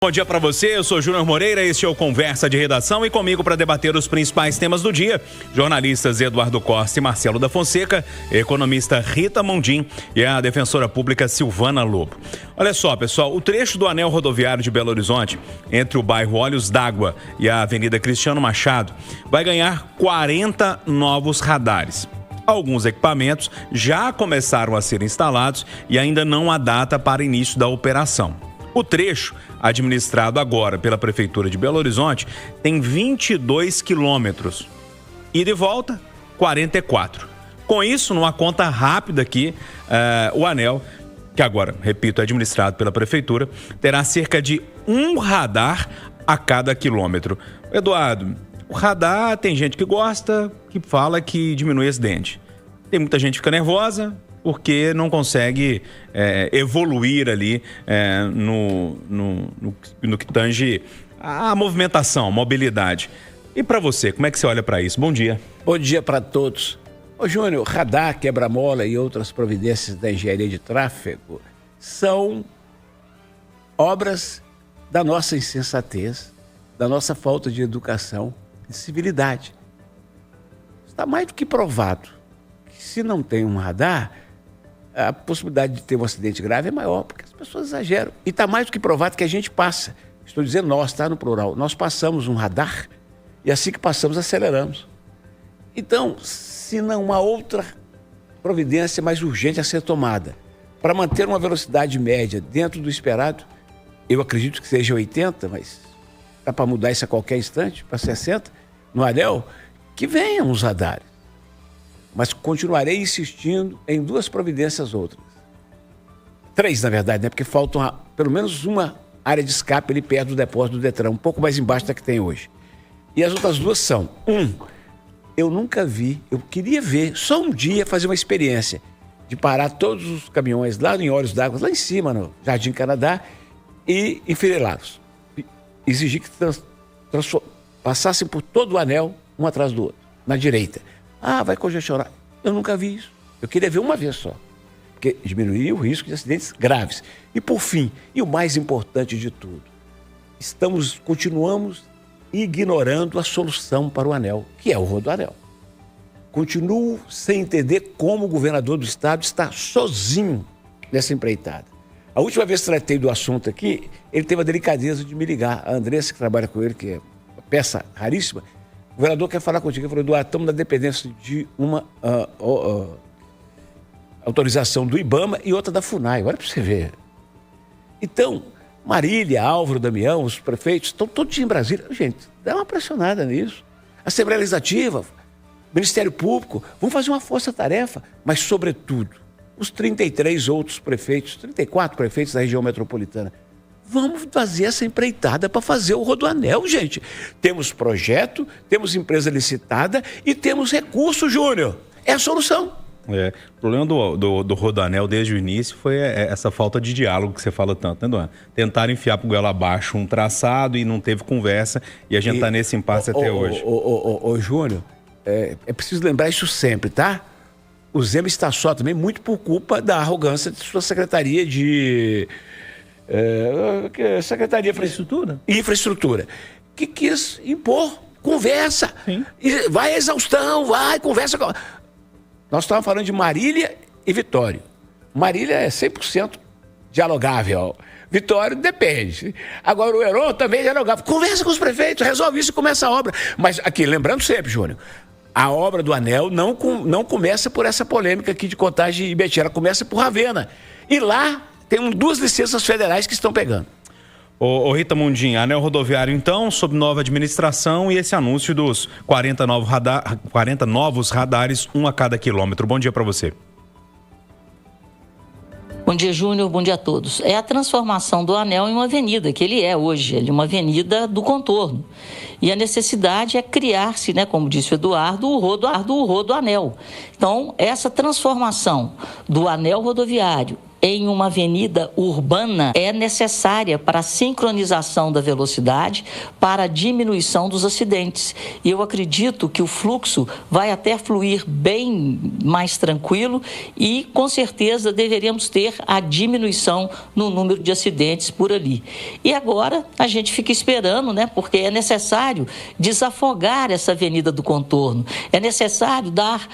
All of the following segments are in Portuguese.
Bom dia para você, eu sou Júnior Moreira, este é o Conversa de Redação e comigo para debater os principais temas do dia, jornalistas Eduardo Costa e Marcelo da Fonseca, economista Rita Mundim e a defensora pública Silvana Lobo. Olha só, pessoal, o trecho do anel rodoviário de Belo Horizonte, entre o bairro Olhos d'Água e a Avenida Cristiano Machado, vai ganhar 40 novos radares. Alguns equipamentos já começaram a ser instalados e ainda não há data para início da operação. O trecho, administrado agora pela Prefeitura de Belo Horizonte, tem 22 quilômetros. Ida e volta, 44. Com isso, numa conta rápida aqui, o anel, que agora, repito, é administrado pela Prefeitura, terá cerca de um radar a cada quilômetro. Eduardo, o radar tem gente que gosta, que fala que diminui acidente. Tem muita gente que fica nervosa porque não consegue evoluir ali no que tange a movimentação, mobilidade. E para você, como é que você olha para isso? Bom dia. Bom dia para todos. Ô Júnior, radar, quebra-mola e outras providências da engenharia de tráfego são obras da nossa insensatez, da nossa falta de educação e civilidade. Está mais do que provado que se não tem um radar, a possibilidade de ter um acidente grave é maior, porque as pessoas exageram. E está mais do que provado que a gente passa. Estou dizendo nós, tá? No plural. Nós passamos um radar e assim que passamos, aceleramos. Então, se não há outra providência mais urgente a ser tomada para manter uma velocidade média dentro do esperado, eu acredito que seja 80, mas dá para mudar isso a qualquer instante, para 60, no anel, que venham os radares. Mas continuarei insistindo em duas providências outras. 3, na verdade, né? Porque faltam pelo menos uma área de escape ali perto do depósito do Detran, um pouco mais embaixo da que tem hoje. E as outras duas são: eu nunca vi, eu queria ver, só um dia, fazer uma experiência de parar todos os caminhões lá em Olhos d'Água, lá em cima, no Jardim Canadá, e enfileirá-los. Exigir que passassem por todo o anel, um atrás do outro, na direita. Vai congestionar. Eu nunca vi isso. Eu queria ver uma vez só. Porque diminuiria o risco de acidentes graves. E por fim, e o mais importante de tudo, continuamos ignorando a solução para o anel, que é o rodoanel. Continuo sem entender como o governador do estado está sozinho nessa empreitada. A última vez que tratei do assunto aqui, ele teve a delicadeza de me ligar. A Andressa, que trabalha com ele, que é uma peça raríssima, o governador quer falar contigo. Ele falou: Eduardo, estamos na dependência de uma autorização do IBAMA e outra da FUNAI. Olha para você ver. Então, Marília, Álvaro, Damião, os prefeitos, estão todos em Brasília. Gente, dá uma pressionada nisso. Assembleia Legislativa, Ministério Público, vamos fazer uma força-tarefa. Mas, sobretudo, os 33 outros prefeitos, 34 prefeitos da região metropolitana, vamos fazer essa empreitada para fazer o rodoanel, gente. Temos projeto, temos empresa licitada e temos recurso, Júnior. É a solução. O problema do rodoanel desde o início foi essa falta de diálogo que você fala tanto, né, Eduardo? Tentaram enfiar por goela abaixo um traçado e não teve conversa e a gente está nesse impasse até hoje. Júnior, é preciso lembrar isso sempre, tá? O Zema está só também muito por culpa da arrogância de sua secretaria de... Secretaria de Infraestrutura, que quis impor conversa. Sim. Vai a exaustão, conversa. Nós estávamos falando de Marília e Vitório. Marília é 100% dialogável. Vitório depende. Agora o Heron também é dialogável. Conversa com os prefeitos, resolve isso e começa a obra. Mas aqui, lembrando sempre, Júnior, a obra do anel não começa por essa polêmica aqui de Contagem e Betim, ela começa por Ravena. E lá tem 2 licenças federais que estão pegando. Ô Rita Mundim, anel rodoviário então, sob nova administração e esse anúncio dos 40 novos radares, um a cada quilômetro. Bom dia para você. Bom dia, Júnior. Bom dia a todos. É a transformação do anel em uma avenida, que ele é hoje. Ele é uma avenida do contorno. E a necessidade é criar-se, né, como disse o Eduardo, o rodoanel. Então, essa transformação do anel rodoviário em uma avenida urbana é necessária para a sincronização da velocidade, para a diminuição dos acidentes. E eu acredito que o fluxo vai até fluir bem mais tranquilo e, com certeza, deveremos ter a diminuição no número de acidentes por ali. E agora a gente fica esperando, né? Porque é necessário desafogar essa avenida do contorno, é necessário dar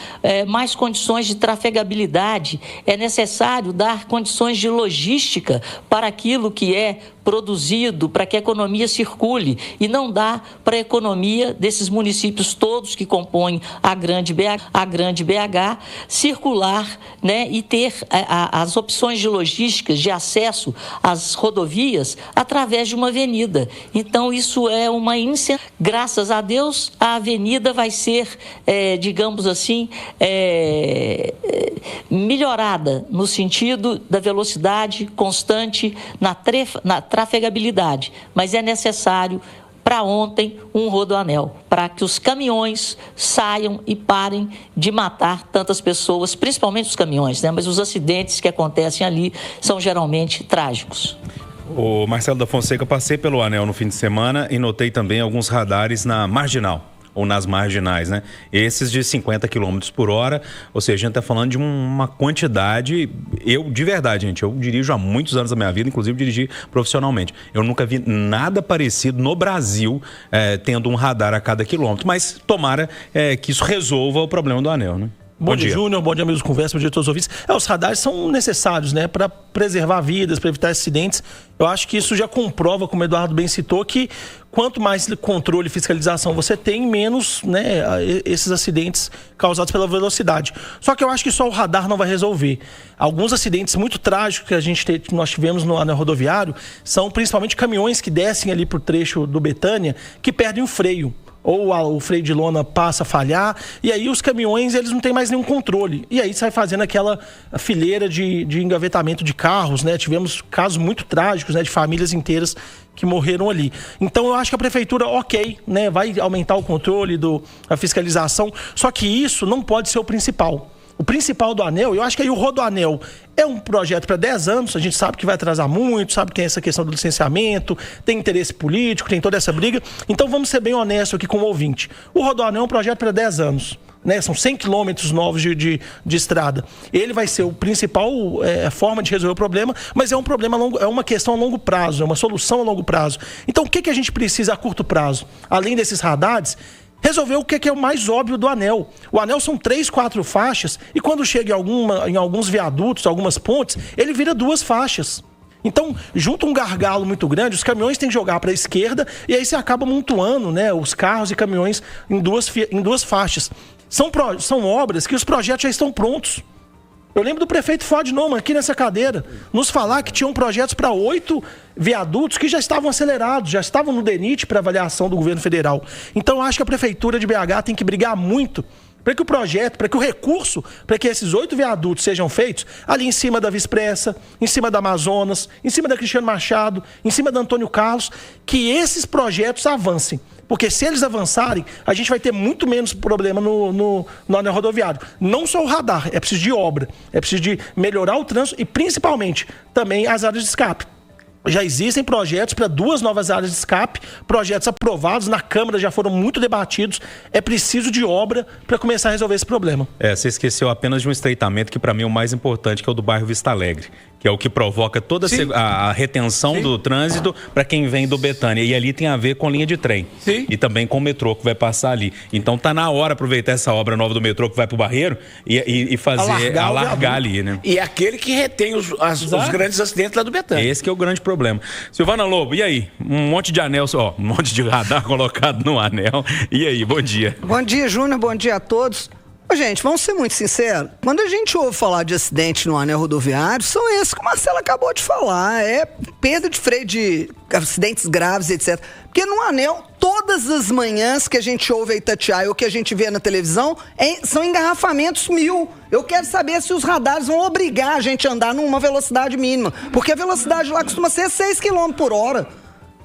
mais condições de trafegabilidade, é necessário dar condições de logística para aquilo que é produzido, para que a economia circule, e não dá para a economia desses municípios todos que compõem a grande BH circular, né, e ter as opções de logísticas de acesso às rodovias através de uma avenida. Então, isso é uma incentivação. Graças a Deus, a avenida vai ser, digamos assim, melhorada no sentido da velocidade constante na trafegabilidade, mas é necessário para ontem um rodoanel, para que os caminhões saiam e parem de matar tantas pessoas, principalmente os caminhões, né? Mas os acidentes que acontecem ali são geralmente trágicos. O Marcelo da Fonseca, passei pelo anel no fim de semana e notei também alguns radares na Marginal, ou nas marginais, né? Esses de 50 km por hora, ou seja, a gente está falando de uma quantidade, de verdade, gente, eu dirijo há muitos anos da minha vida, inclusive dirigi profissionalmente. Eu nunca vi nada parecido no Brasil, tendo um radar a cada quilômetro, mas tomara que isso resolva o problema do anel, né? Bom dia, Júnior. Bom dia, amigos do Conversa. Bom dia a todos os ouvintes. Os radares são necessários, né, para preservar vidas, para evitar acidentes. Eu acho que isso já comprova, como o Eduardo bem citou, que quanto mais controle e fiscalização você tem, menos, né, esses acidentes causados pela velocidade. Só que eu acho que só o radar não vai resolver. Alguns acidentes muito trágicos que nós tivemos no anel rodoviário são principalmente caminhões que descem ali por trecho do Betânia, que perdem o freio. Ou o freio de lona passa a falhar, e aí os caminhões eles não têm mais nenhum controle. E aí sai fazendo aquela fileira de engavetamento de carros, né? Tivemos casos muito trágicos, né, de famílias inteiras que morreram ali. Então eu acho que a prefeitura, né, vai aumentar o controle, a fiscalização, só que isso não pode ser o principal. O principal do anel, eu acho que aí o rodoanel é um projeto para 10 anos, a gente sabe que vai atrasar muito, sabe que tem essa questão do licenciamento, tem interesse político, tem toda essa briga. Então vamos ser bem honestos aqui com o ouvinte. O rodoanel é um projeto para 10 anos, né? São 100 quilômetros novos de estrada. Ele vai ser o principal forma de resolver o problema, mas é um problema é uma questão a longo prazo, é uma solução a longo prazo. Então o que a gente precisa a curto prazo? Além desses radares, resolver o que é o mais óbvio do anel. O anel são 3, 4 faixas e quando chega em alguns viadutos, algumas pontes, ele vira 2 faixas. Então, junto um gargalo muito grande, os caminhões têm que jogar para a esquerda e aí você acaba amontoando, né, os carros e caminhões em duas faixas. São obras que os projetos já estão prontos. Eu lembro do prefeito Ford Noman, aqui nessa cadeira, nos falar que tinham projetos para 8 viadutos que já estavam acelerados, já estavam no DENIT para avaliação do governo federal. Então, eu acho que a prefeitura de BH tem que brigar muito para que o projeto, para que o recurso, para que esses 8 viadutos sejam feitos ali em cima da Vispressa, em cima da Amazonas, em cima da Cristiano Machado, em cima da Antônio Carlos, que esses projetos avancem. Porque se eles avançarem, a gente vai ter muito menos problema no anel rodoviário. Não só o radar, é preciso de obra, é preciso de melhorar o trânsito e principalmente também as áreas de escape. Já existem projetos para 2 novas áreas de escape, projetos aprovados na Câmara, já foram muito debatidos. É preciso de obra para começar a resolver esse problema. Você esqueceu apenas de um estreitamento que para mim é o mais importante, que é o do bairro Vista Alegre, que é o que provoca toda a retenção do trânsito para quem vem do Betânia. E ali tem a ver com linha de trem. Sim. E também com o metrô que vai passar ali. Então tá na hora de aproveitar essa obra nova do metrô que vai pro Barreiro e fazer alargar ali, né? E é aquele que retém os grandes acidentes lá do Betânia. Esse que é o grande problema. Silvana Lobo, e aí? Um monte de anel, um monte de radar colocado no anel. E aí, bom dia. Bom dia, Júnior, bom dia a todos. Gente, vamos ser muito sinceros, quando a gente ouve falar de acidente no anel rodoviário, são esses que o Marcelo acabou de falar, é perda de freio, de acidentes graves, etc. Porque no anel, todas as manhãs que a gente ouve a Itatiaia ou que a gente vê na televisão, são engarrafamentos 1000. Eu quero saber se os radares vão obrigar a gente a andar numa velocidade mínima, porque a velocidade lá costuma ser 6 km por hora.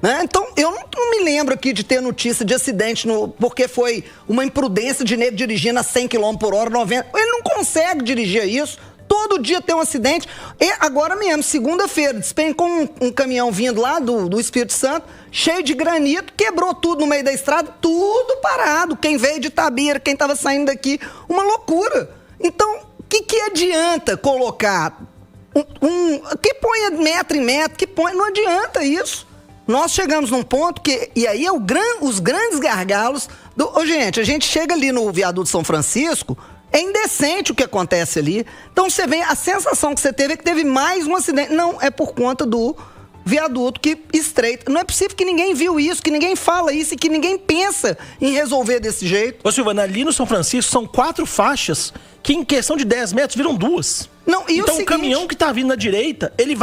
Né? Então, eu não me lembro aqui de ter notícia de acidente porque foi uma imprudência de nego dirigindo a 100 km por hora, 90. Ele não consegue dirigir isso. todo dia tem um acidente. E agora mesmo, segunda-feira, despencou um caminhão vindo lá do Espírito Santo, cheio de granito, quebrou tudo no meio da estrada, tudo parado. Quem veio de Itabira, quem estava saindo daqui, uma loucura. Então, o que adianta colocar que ponha metro em metro, não adianta isso. Nós chegamos num ponto que, e aí é os grandes gargalos gente, a gente chega ali no viaduto São Francisco, é indecente o que acontece ali. Então você vê, a sensação que você teve é que teve mais um acidente. Não, é por conta do viaduto que estreita. Não é possível que ninguém viu isso, que ninguém fala isso e que ninguém pensa em resolver desse jeito. Ô Silvana, ali no São Francisco são 4 faixas que em questão de 10 metros viram 2. Não, e então o seguinte, caminhão que tá vindo na direita, ele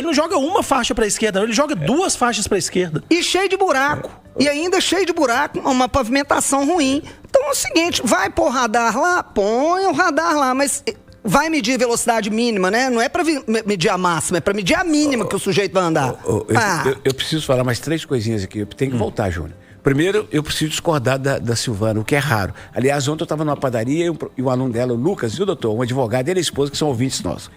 não joga uma faixa pra esquerda, não, ele joga 2 faixas pra esquerda. E cheio de buraco. E ainda cheio de buraco, uma pavimentação ruim. Então é o seguinte, vai pôr radar lá? Põe o radar lá, mas vai medir velocidade mínima, né? Não é pra medir a máxima, é pra medir a mínima que o sujeito vai andar. Eu preciso falar mais 3 coisinhas aqui, eu tenho que voltar, Júnior. Primeiro, eu preciso discordar da Silvana, o que é raro. Aliás, ontem eu estava numa padaria e o aluno dela, o Lucas, e o doutor, um advogado e a esposa, que são ouvintes nossos.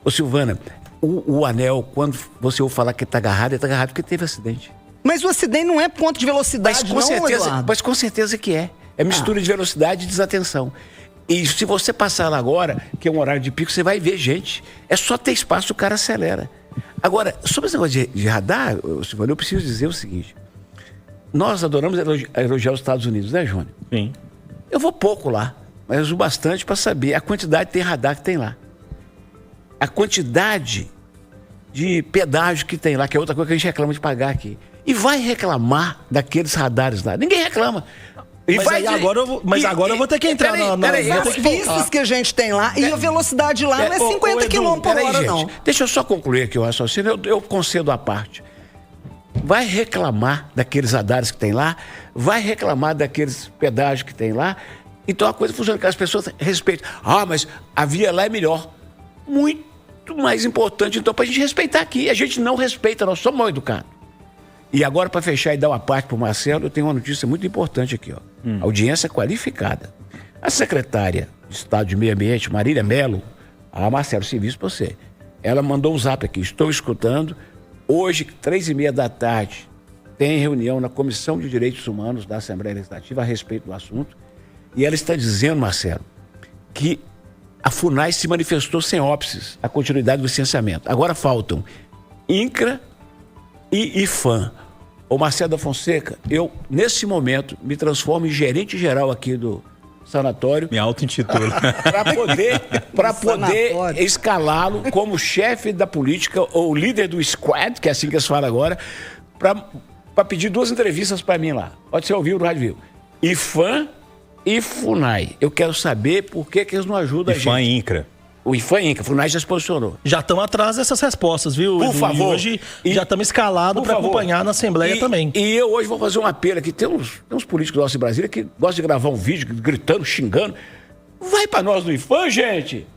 Ô Silvana, o anel, quando você ouve falar que está agarrado, ele está agarrado porque teve acidente. Mas o acidente não é ponto de velocidade, mas com certeza que é. É mistura de velocidade e desatenção. E se você passar lá agora, que é um horário de pico, você vai ver gente. É só ter espaço, o cara acelera. Agora, sobre esse negócio de radar, Silvana, eu preciso dizer o seguinte. Nós adoramos elogiar os Estados Unidos, né, Júnior? Sim. Eu vou pouco lá, mas o bastante para saber a quantidade de radar que tem lá. A quantidade de pedágio que tem lá, que é outra coisa que a gente reclama de pagar aqui. E vai reclamar daqueles radares lá. Ninguém reclama. Agora eu vou ter que entrar as pistas que a gente tem lá e a velocidade lá não é 50 km por hora, não. Deixa eu só concluir aqui o raciocínio. Eu concedo a parte. Vai reclamar daqueles radares que tem lá, vai reclamar daqueles pedágios que tem lá. Então a coisa funciona, que as pessoas respeitam. Mas a via lá é melhor. Muito mais importante, então, para a gente respeitar aqui. A gente não respeita, nós somos mal educados. E agora, para fechar e dar uma parte para o Marcelo, eu tenho uma notícia muito importante aqui. Audiência qualificada. A secretária de Estado de Meio Ambiente, Marília Mello, Marcelo, serviço para você. Ela mandou um zap aqui, estou escutando. Hoje, 3h30 da tarde, tem reunião na Comissão de Direitos Humanos da Assembleia Legislativa a respeito do assunto. E ela está dizendo, Marcelo, que a FUNAI se manifestou sem óbices a continuidade do licenciamento. Agora faltam INCRA e IFAM. Ô Marcelo da Fonseca, eu, nesse momento, me transformo em gerente geral aqui do sanatório. Me auto-intitulo. Para poder escalá-lo como chefe da política ou líder do squad, que é assim que eles falam agora, para pedir 2 entrevistas para mim lá. Pode ser ao vivo no Rádio Vivo. IFAM e FUNAI. Eu quero saber por que eles não ajudam a gente. IFAM e INCRA. O IFAM e INCRA, FUNAI já se posicionou. Já estamos atrás dessas respostas, viu? Por favor. E hoje já estamos escalados para acompanhar na Assembleia também. E eu hoje vou fazer um apelo aqui. Tem uns políticos nossos em Brasília que gostam de gravar um vídeo gritando, xingando. Vai para nós no IFAM, gente!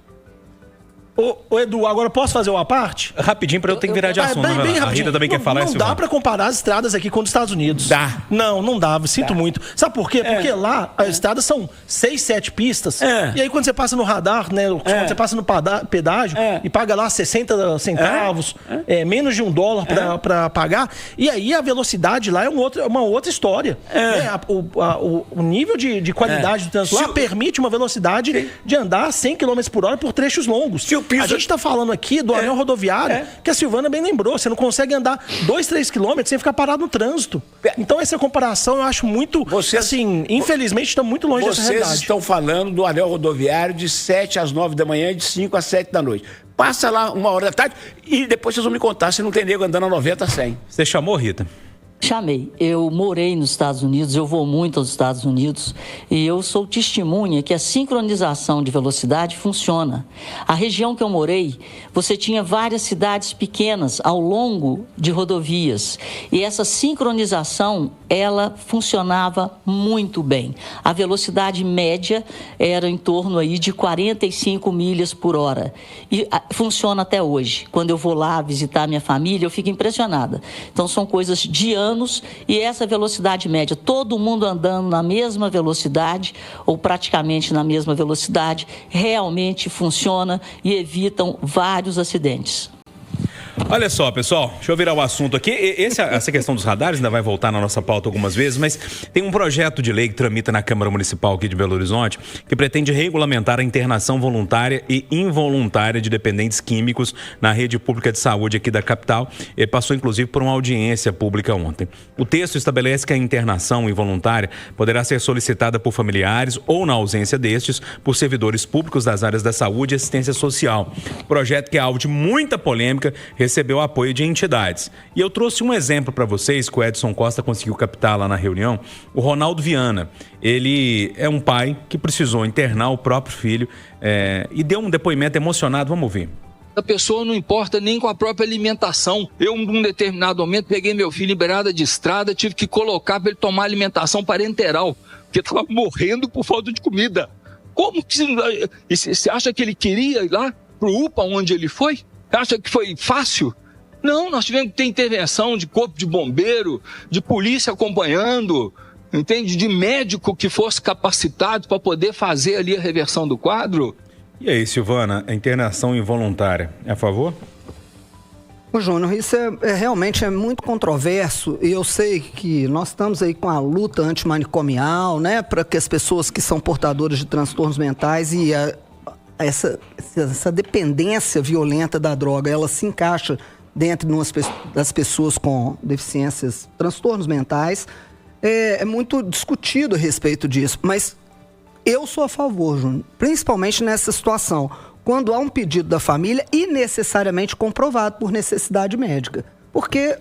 Ô Edu, agora posso fazer uma parte? Rapidinho para eu ter que virar de assunto. Bem a Rita também quer falar isso. Não dá para comparar as estradas aqui com os Estados Unidos. Dá. Não dá. Sinto muito. Sabe por quê? Porque lá as estradas são 6, 7 pistas. E aí quando você passa no radar, né? Quando você passa no pedágio e paga lá 60 centavos, menos de $1 para pagar. E aí a velocidade lá é uma outra história. O nível de qualidade do trânsito lá permite uma velocidade de andar 100 km por hora por trechos longos. A gente está falando aqui do anel rodoviário, que a Silvana bem lembrou. Você não consegue andar 2, 3 quilômetros sem ficar parado no trânsito. Então essa comparação eu acho muito... infelizmente está muito longe dessa realidade. Vocês estão falando do anel rodoviário de 7 às 9 da manhã e de 5 às 7 da noite. Passa lá 1h da tarde e depois vocês vão me contar se não tem nego andando a 90 a 100. Você chamou, Rita? Chamei. Eu morei nos Estados Unidos, eu vou muito aos Estados Unidos e eu sou testemunha que a sincronização de velocidade funciona. A região que eu morei, você tinha várias cidades pequenas ao longo de rodovias e essa sincronização, ela funcionava muito bem. A velocidade média era em torno aí de 45 milhas por hora e funciona até hoje. Quando eu vou lá visitar minha família, eu fico impressionada. Então são coisas de anos planos e essa velocidade média, todo mundo andando na mesma velocidade ou praticamente na mesma velocidade, realmente funciona e evitam vários acidentes. Olha só, pessoal, deixa eu virar o assunto aqui. Essa questão dos radares ainda vai voltar na nossa pauta algumas vezes, mas tem um projeto de lei que tramita na Câmara Municipal aqui de Belo Horizonte que pretende regulamentar a internação voluntária e involuntária de dependentes químicos na rede pública de saúde aqui da capital. Ele passou, inclusive, por uma audiência pública ontem. O texto estabelece que a internação involuntária poderá ser solicitada por familiares ou, na ausência destes, por servidores públicos das áreas da saúde e assistência social. Projeto que é alvo de muita polêmica, recebeu apoio de entidades. E eu trouxe um exemplo para vocês que o Edson Costa conseguiu captar lá na reunião. O Ronaldo Viana, ele é um pai que precisou internar o próprio filho e deu um depoimento emocionado. Vamos ouvir. A pessoa não importa nem com a própria alimentação. Eu, num determinado momento, peguei meu filho em beirada de estrada, tive que colocar para ele tomar alimentação parenteral, porque estava morrendo por falta de comida. Como que você acha que ele queria ir lá pro UPA onde ele foi? Acha que foi fácil? Não, nós tivemos que ter intervenção de corpo de bombeiro, de polícia acompanhando, entende? De médico que fosse capacitado para poder fazer ali a reversão do quadro. E aí, Silvana, a internação involuntária, é a favor? Ô, Júnior, isso realmente é muito controverso e eu sei que nós estamos aí com a luta antimanicomial, né, para que as pessoas que são portadoras de transtornos mentais e essa dependência violenta da droga, ela se encaixa dentro das pessoas com deficiências, transtornos mentais. É muito discutido a respeito disso, mas eu sou a favor, Júnior, principalmente nessa situação, quando há um pedido da família e necessariamente comprovado por necessidade médica. Porque,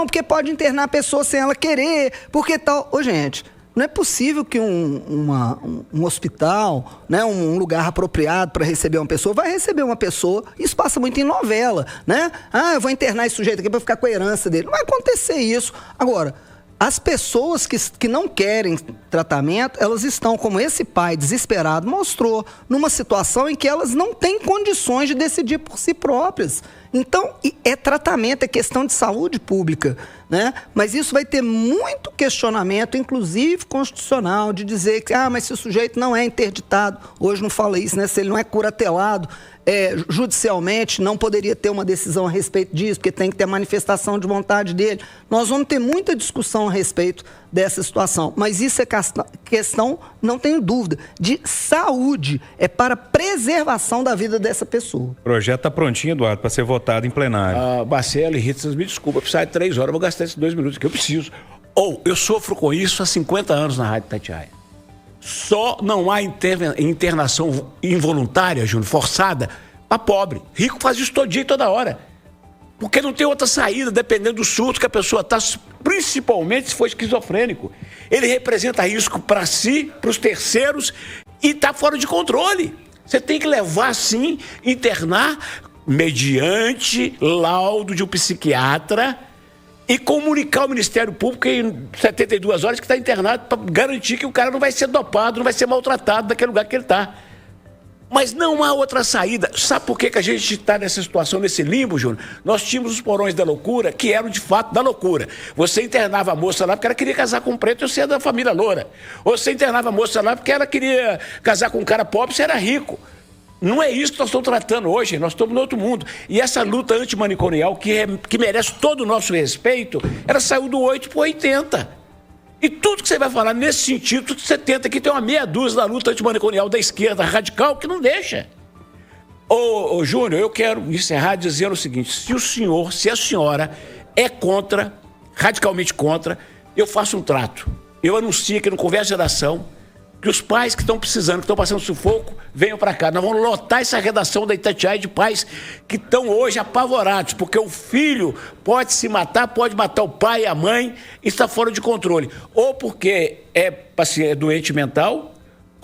porque pode internar a pessoa sem ela querer, porque tal... Ô, gente... Não é possível que um hospital, né, um lugar apropriado para receber uma pessoa, vai receber uma pessoa, isso passa muito em novela, né? Eu vou internar esse sujeito aqui para ficar com a herança dele. Não vai acontecer isso. Agora, as pessoas que não querem tratamento, elas estão, como esse pai desesperado mostrou, numa situação em que elas não têm condições de decidir por si próprias. Então, é tratamento, é questão de saúde pública, né? Mas isso vai ter muito questionamento, inclusive constitucional, de dizer que, mas se o sujeito não é interditado, hoje não fala isso, né? Se ele não é curatelado judicialmente, não poderia ter uma decisão a respeito disso, porque tem que ter manifestação de vontade dele. Nós vamos ter muita discussão a respeito dessa situação, mas isso é questão, não tenho dúvida, de saúde, é para preservação da vida dessa pessoa. O projeto está prontinho, Eduardo, para ser votado em plenário. Marcelo e Rita, vocês me desculpem, eu preciso de 3 horas, eu vou gastar esses 2 minutos que eu preciso. Eu sofro com isso há 50 anos na Rádio Itatiaia. Só não há internação involuntária, Júnior, forçada, para pobre. Rico faz isso todo dia e toda hora. Porque não tem outra saída, dependendo do surto que a pessoa está, principalmente se for esquizofrênico. Ele representa risco para si, para os terceiros e está fora de controle. Você tem que levar, sim, internar mediante laudo de um psiquiatra e comunicar ao Ministério Público em 72 horas que está internado para garantir que o cara não vai ser dopado, não vai ser maltratado naquele lugar que ele está. Mas não há outra saída. Sabe por que a gente está nessa situação, nesse limbo, Júnior? Nós tínhamos os porões da loucura, que eram de fato da loucura. Você internava a moça lá porque ela queria casar com um preto e você é da família loura. Ou você internava a moça lá porque ela queria casar com um cara pobre e você era rico. Não é isso que nós estamos tratando hoje, nós estamos no outro mundo. E essa luta antimanicomial, que merece todo o nosso respeito, ela saiu do 8 para o 80. E tudo que você vai falar nesse sentido, tudo que você tenta aqui, tem uma meia dúzia da luta antimanicomial da esquerda radical que não deixa. Ô Júnior, eu quero encerrar dizendo o seguinte: se a senhora é contra, radicalmente contra, eu faço um trato. Eu anuncio aqui no Conversa de Redação que os pais que estão precisando, que estão passando sufoco, venham para cá. Nós vamos lotar essa redação da Itatiaia de pais que estão hoje apavorados, porque o filho pode se matar, pode matar o pai e a mãe e está fora de controle. Ou porque é doente mental,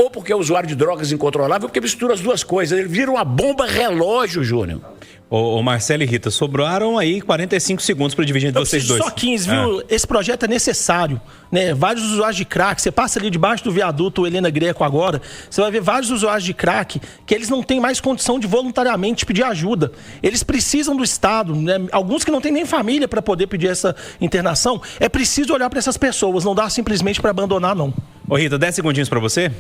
ou porque é usuário de drogas incontrolável, ou porque mistura as duas coisas. Ele vira uma bomba relógio, Júnior. Ô Marcelo e Rita, sobraram aí 45 segundos para dividir entre vocês dois. Só 15, viu? Esse projeto é necessário, né? Vários usuários de crack, você passa ali debaixo do viaduto Helena Greco agora, você vai ver vários usuários de crack que eles não têm mais condição de voluntariamente pedir ajuda. Eles precisam do Estado, né? Alguns que não têm nem família para poder pedir essa internação. É preciso olhar para essas pessoas, não dá simplesmente para abandonar, não. Ô Rita, 10 segundinhos para você.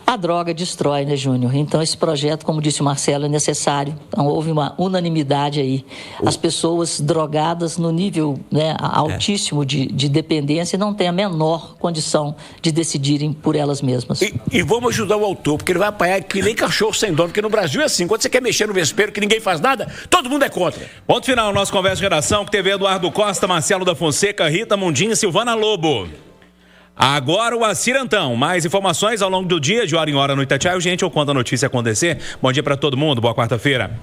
A droga destrói, né, Júnior? Então, esse projeto, como disse o Marcelo, é necessário. Então, houve uma unanimidade aí. As pessoas drogadas no nível, né, altíssimo de dependência não têm a menor condição de decidirem por elas mesmas. E vamos ajudar o autor, porque ele vai apanhar que nem cachorro sem dono, porque no Brasil é assim, quando você quer mexer no vespeiro que ninguém faz nada, todo mundo é contra. Ponto final, nosso Conversa de Redação, que teve Eduardo Costa, Marcelo da Fonseca, Rita Mundim e Silvana Lobo. Agora o Acirantão. Mais informações ao longo do dia, de hora em hora no Itatiaia. Gente, eu conto a notícia acontecer. Bom dia para todo mundo, boa quarta-feira.